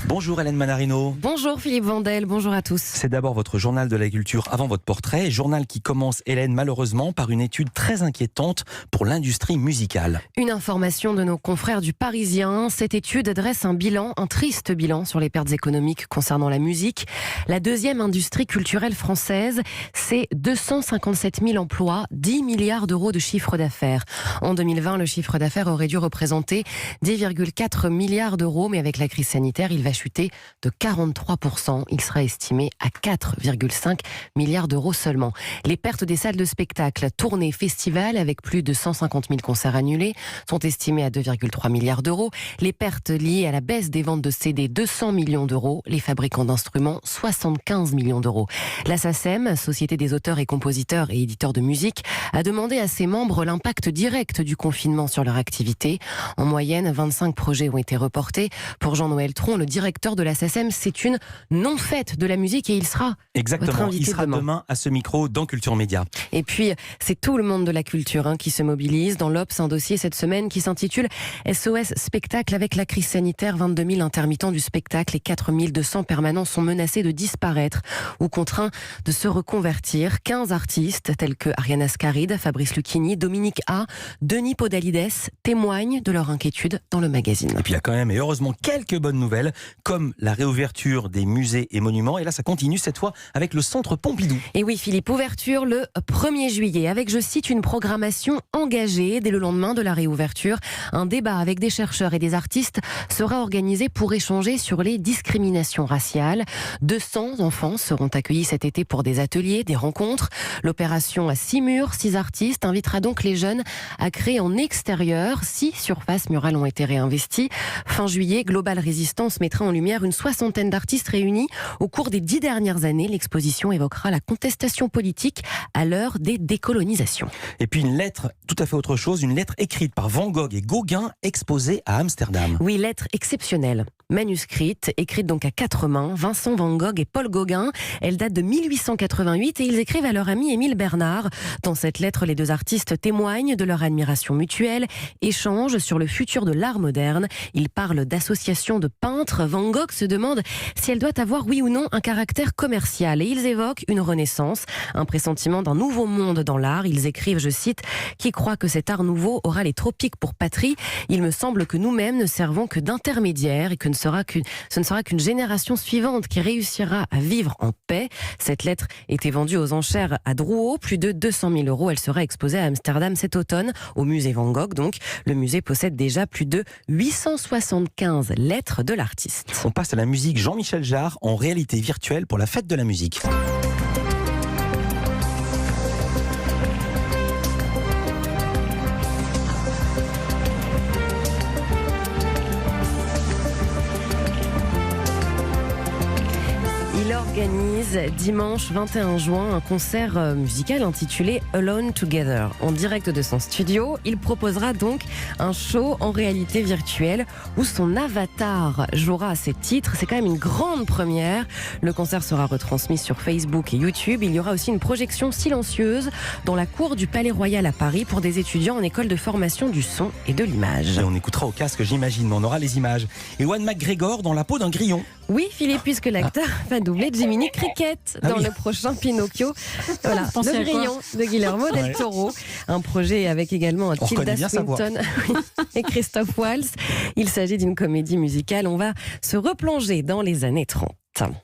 Bonjour Hélène Manarino. Bonjour Philippe Vandel, bonjour à tous. C'est d'abord votre journal de la culture avant votre portrait. Journal qui commence, Hélène, malheureusement, par une étude très inquiétante pour l'industrie musicale. Une information de nos confrères du Parisien. Cette étude dresse un triste bilan sur les pertes économiques concernant la musique. La deuxième industrie culturelle française, c'est 257 000 emplois, 10 milliards d'euros de chiffre d'affaires. En 2020, le chiffre d'affaires aurait dû représenter 10,4 milliards d'euros, mais avec la crise sanitaire, il va chuter de 43%. Il sera estimé à 4,5 milliards d'euros seulement. Les pertes des salles de spectacle, tournées, festivals, avec plus de 150 000 concerts annulés, sont estimées à 2,3 milliards d'euros. Les pertes liées à la baisse des ventes de CD, 200 millions d'euros. Les fabricants d'instruments, 75 millions d'euros. La SACEM, Société des auteurs et compositeurs et éditeurs de musique, a demandé à ses membres l'impact direct du confinement sur leur activité. En moyenne, 25 projets ont été reportés. Pour Jean-Noël Tron, le directeur de la SACEM, c'est une non-fête de la musique et il sera Exactement, il sera demain à ce micro dans Culture Média. Et puis, c'est tout le monde de la culture qui se mobilise. Dans l'Obs, un dossier cette semaine qui s'intitule SOS Spectacle avec la crise sanitaire. 22 000 intermittents du spectacle et 4 200 permanents sont menacés de disparaître ou contraints de se reconvertir. 15 artistes tels que Ariana Scaride, Fabrice Lucchini, Dominique A, Denis Podalides témoignent de leur inquiétude dans le magazine. Et puis il y a quand même et heureusement quelques bonnes nouvelles, comme la réouverture des musées et monuments. Et là, ça continue cette fois avec le Centre Pompidou. Et oui, Philippe, ouverture le 1er juillet avec, je cite, une programmation engagée. Dès le lendemain de la réouverture, un débat avec des chercheurs et des artistes sera organisé pour échanger sur les discriminations raciales. 200 enfants seront accueillis cet été pour des ateliers, des rencontres. L'opération à 6 murs, 6 artistes invitera donc les jeunes à créer en extérieur. 6 surfaces murales ont été réinvesties. Fin juillet, Global Résistance mettra en lumière une 60aine d'artistes réunis au cours des 10 dernières années. L'exposition évoquera la contestation politique à l'heure des décolonisations. Et puis une lettre, tout à fait autre chose, une lettre écrite par Van Gogh et Gauguin exposée à Amsterdam. Oui, lettre exceptionnelle. Manuscrite, écrite donc à 4 mains, Vincent Van Gogh et Paul Gauguin. Elle date de 1888 et ils écrivent à leur ami Émile Bernard. Dans cette lettre, les deux artistes témoignent de leur admiration mutuelle, échangent sur le futur de l'art moderne. Ils parlent d'associations de peintres. Van Gogh se demande si elle doit avoir, oui ou non, un caractère commercial. Et ils évoquent une renaissance, un pressentiment d'un nouveau monde dans l'art. Ils écrivent, je cite, « Qui croit que cet art nouveau aura les tropiques pour patrie ? Il me semble que nous-mêmes ne servons que d'intermédiaires et que ce ne sera qu'une génération suivante qui réussira à vivre en paix. » Cette lettre était vendue aux enchères à Drouot, plus de 200 000 €. Elle sera exposée à Amsterdam cet automne, au musée Van Gogh. Donc, le musée possède déjà plus de 875 lettres de l'artiste. On passe à la musique. Jean-Michel Jarre en réalité virtuelle pour la fête de la musique. Il organise dimanche 21 juin un concert musical intitulé Alone Together. En direct de son studio, il proposera donc un show en réalité virtuelle où son avatar jouera ses titres. C'est quand même une grande première. Le concert sera retransmis sur Facebook et YouTube. Il y aura aussi une projection silencieuse dans la cour du Palais Royal à Paris pour des étudiants en école de formation du son et de l'image. Et on écoutera au casque, j'imagine, mais on aura les images. Et Ewan McGregor dans la peau d'un grillon. Oui, Philippe, puisque l'acteur va doubler Jiminy Cricket dans le prochain Pinocchio. Voilà, le grillon de Guillermo del Toro. Un projet avec également Tilda Swinton et Christophe Waltz. Il s'agit d'une comédie musicale. On va se replonger dans les années 30.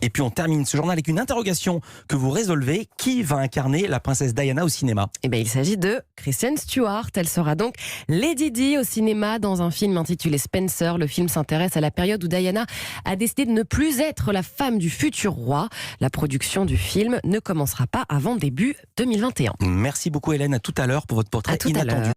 Et puis on termine ce journal avec une interrogation que vous résolvez. Qui va incarner la princesse Diana au cinéma ? Eh bien, il s'agit de Kristen Stewart. Elle sera donc Lady Di au cinéma dans un film intitulé Spencer. Le film s'intéresse à la période où Diana a décidé de ne plus être la femme du futur roi. La production du film ne commencera pas avant début 2021. Merci beaucoup Hélène, à tout à l'heure pour votre portrait inattendu.